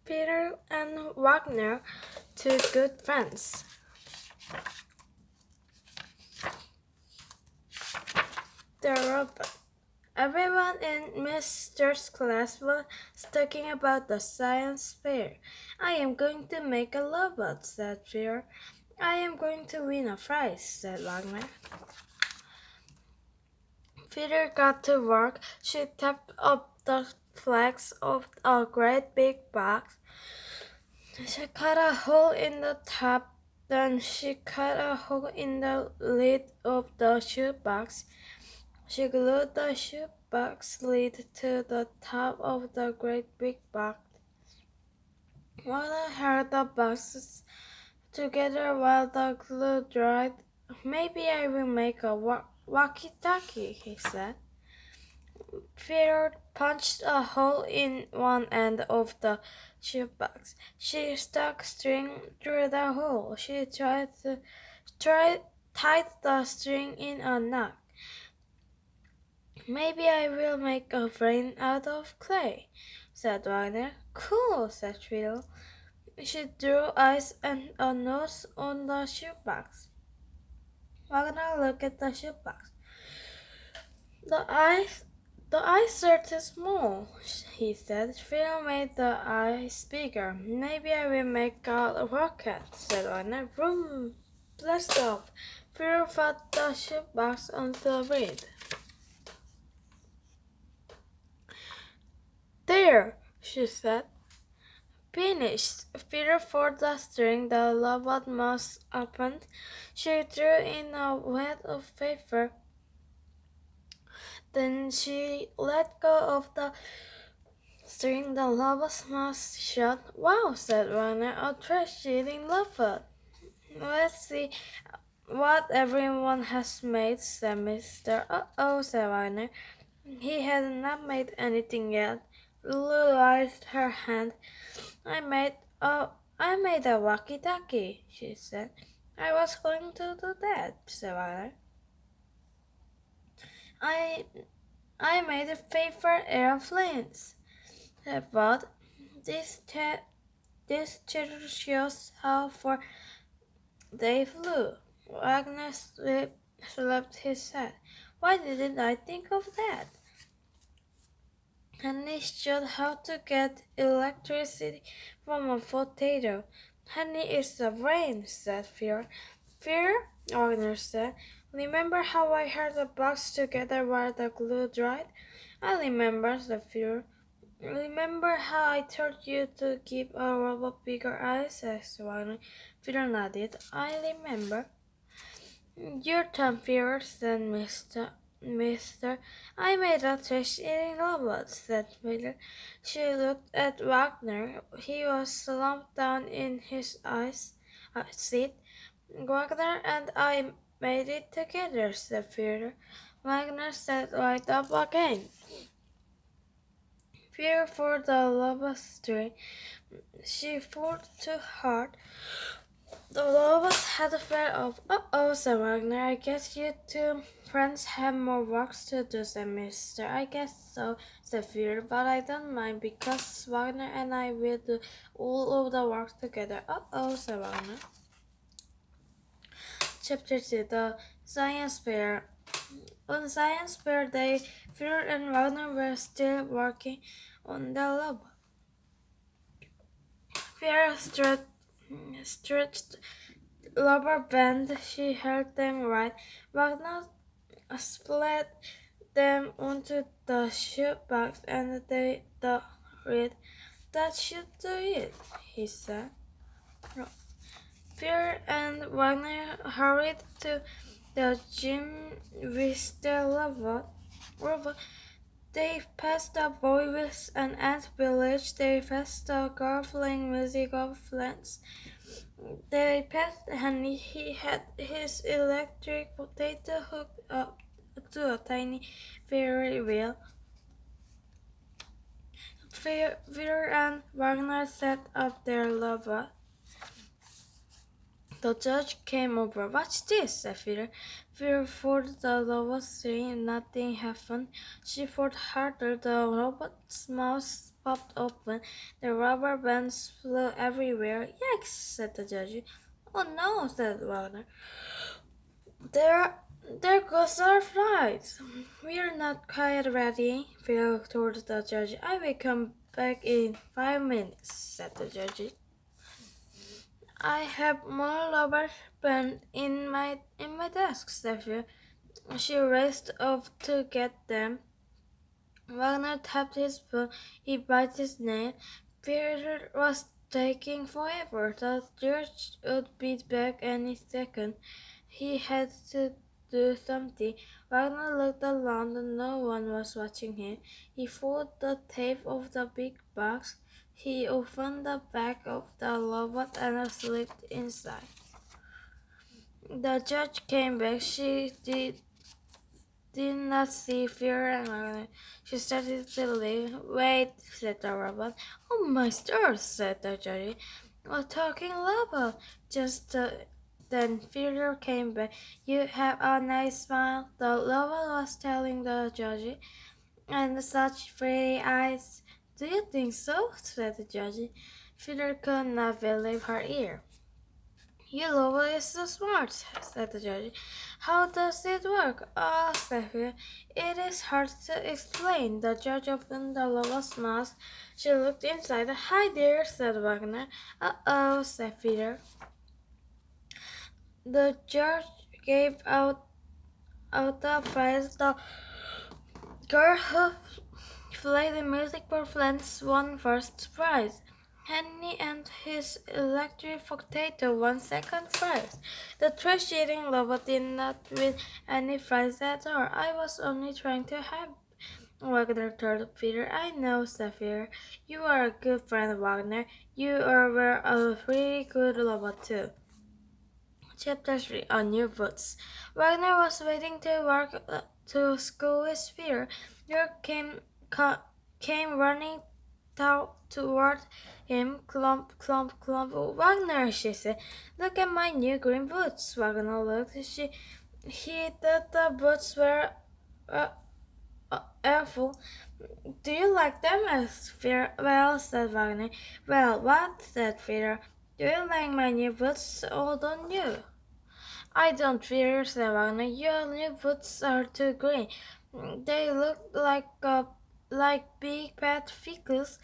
Peter and Wagner, two good friends. The robot. Everyone in Mr.'s class was talking about the science fair. I am going to make a robot, said Peter. I am going to win a prize, said Wagner. Peter got to work. She tapped up the flags of a great big box. She cut a hole in the top, then she cut a hole in the lid of the shoebox. She glued the shoebox lid to the top of the great big box. Mother held the boxes together while the glue dried. Maybe I will make a walkie-talkie, he said. Peter punched a hole in one end of the shoebox. She stuck string through the hole. She tied the string in a knot. Maybe I will make a brain out of clay, said Wagner. Cool, said Tweedle. She drew eyes and a nose on the shoebox. Wagner looked at the shoebox. The eyes The eyes are too small, he said. Phil made the eyes bigger. Maybe I will make a rocket, said Anna. Vroom! Blast off! Phil put the shoebox on the grid. There, she said. Finished. Peter pulled the string the robot must opened. She threw in a wad of paper. Then she let go of the string the robot's mouth shut. Wow, said Warner, a trash-eating robot. Let's see what everyone has made, said Mr. Uh-oh, said Warner. He had not made anything yet. Lulu raised her hand. I made a walkie-talkie, she said. I was going to do that, said Warner. I I made paper airplanes, said Bud. This picture shows how far they flew. Wagner slapped his head. Why didn't I think of that? Henry showed how to get electricity from a potato. Henry is the brain, said Fear. Fear? Wagner said. Remember how I held the box together while the glue dried? I remember, said Fear. Remember how I told you to give a robot bigger eyes? Asked Wagner. Fear nodded. I remember. Your turn, Fear, said Mister. I made a trash-eating robot, said Miller. She looked at Wagner. He was slumped down in his seat. Wagner and I made it together, said Peter. Wagner sat right up again. Peter for the lava string. She pulled too hard. The lobos had fell off. Uh-oh, said Wagner. I guess you two friends have more work to do, said Mister. I guess so, said Peter, but I don't mind because Wagner and I will do all of the work together. Uh-oh, said Wagner. Chapter 2, The Science Fair. On Science Fair Day, Peter and Wagner were still working on the robot. Peter stretched rubber band. She held them right. Wagner split them onto the shoebox and they read. That should do it, he said. Peter and Wagner hurried to the gym with the robot. They passed the boy with an ant village. They passed the girl playing music of plants. They passed Henry. He had his electric potato hooked up to a tiny ferry wheel. Peter and Wagner set up their robot. The judge came over. Watch this, said Peter. Peter pulled the robot string. Nothing happened. She pulled harder. The robot's mouth popped open. The rubber bands flew everywhere. Yikes, said the judge. Oh no, said Wagner. There, there goes our flight. We're not quite ready, Phil told the judge. I will come back in 5 minutes, said the judge. I have more rubber band in my desk, said Phil. She raced off to get them. Wagner tapped his foot. He bit his nail. Peter was taking forever. The judge would be back any second. He had to do something. Wagner looked around and no one was watching him. He pulled the tape off the big box. He opened the back of the robot and slipped inside. The judge came back. She did not see fear and agony. She started to leave. Wait, said the robot. Oh, my stars, said the judge. A talking robot. Just then Fear came back. You have a nice smile, the robot was telling the judge, and such pretty eyes. Do you think so? Said the judge. Fear could not believe her ear. You robot is so smart, said the judge. How does it work? Oh, said Phil. It is hard to explain. The judge opened the robot's mouth. She looked inside. Hi there, said Wagner. Uh-oh, said Peter. The judge gave out the prize. The girl who played the music performance won first prize. Henry and his electric potato won second prize. The trash-eating robot did not win any prize at all. I was only trying to help. Wagner told Peter. I know, Sapphire. You are a good friend, Wagner. You were a pretty good robot too. Chapter 3 On New Boots. Wagner was waiting to walk to school with Peter. York came running toward him. Clump, clump, clump. Wagner, she said. Look at my new green boots. Wagner looked. He thought the boots were uh, awful. Do you like them? Asked Peter. Well, said Wagner. Well, what? Said Peter. Do you like my new boots? Oh, don't you? I don't fear, said Wagner. Your new boots are too green. They look like big pet vehicles,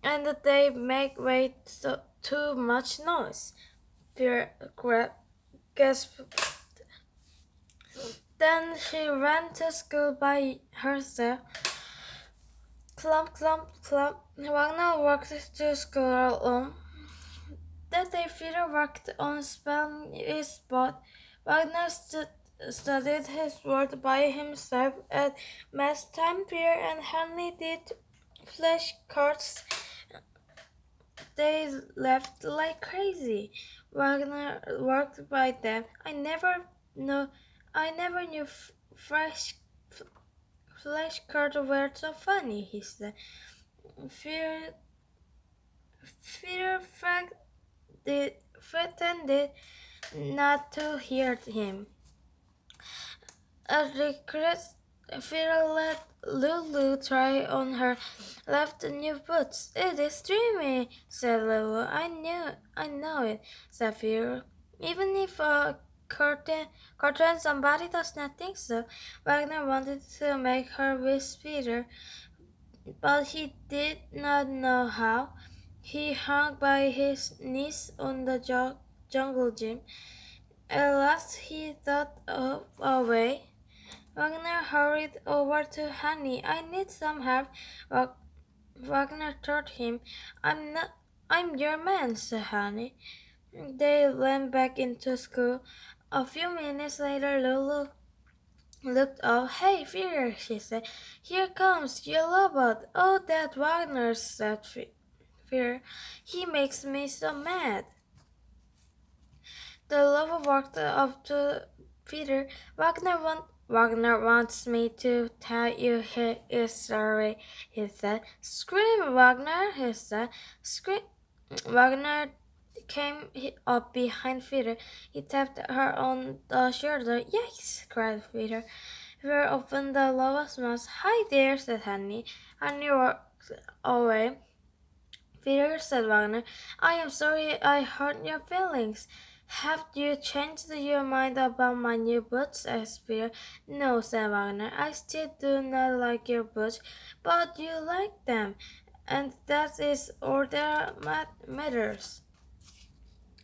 and they make way too much noise. Peter gasped. Then she ran to school by herself. Clump, clump, clump. Wagner walked to school alone. That day Peter worked on spelling his spot. Wagner studied his word by himself at math time. Peter and Henry did flashcards. They laughed like crazy. Wagner worked by them. I never knew flashcards were so funny, he said. Peter, Peter pretended not to hear him. At regret, Peter let Lulu try on her left new boots. It is dreamy, said Lulu. I know it, said Peter. Even if a curtain somebody does not think so. Wagner wanted to make her with Peter, but he did not know how. He hung by his knees on the jungle gym. At last he thought of a way. Wagner hurried over to Honey. I need some help. Wagner told him. I'm your man, said Honey. They went back into school. A few minutes later, Lulu looked up. Hey, Fear, she said. Here comes your robot. Oh, that Wagner, said Fear. He makes me so mad. The lover walked up to Peter. Wagner wants me to tell you he is sorry, he said. Scream, Wagner, he said. Scream. Wagner came up behind Peter. He tapped her on the shoulder. Yikes, cried Peter. Peter opened the lover's mouth. Hi there, said Honey. Honey walked away. Peter, said Wagner, I am sorry I hurt your feelings. Have you changed your mind about my new boots? asked Peter. No, said Wagner, I still do not like your boots, but you like them, and that is all that matters.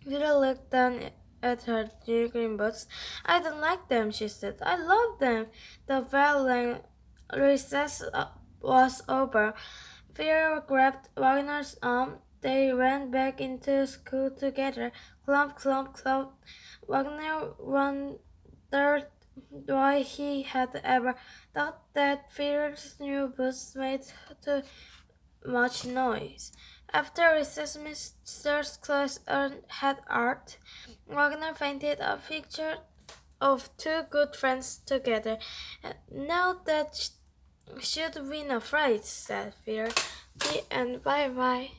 Peter looked down at her new green boots. I don't like them, she said. I love them. The bell recess was over. Vera grabbed Wagner's arm. They ran back into school together. Clump, clump, clump. Wagner wondered why he had ever thought that Vera's new boots made too much noise. After recess, Mr. Claus had art. Wagner painted a picture of two good friends together. Now that should win a prize, said Vera. The end. Bye bye.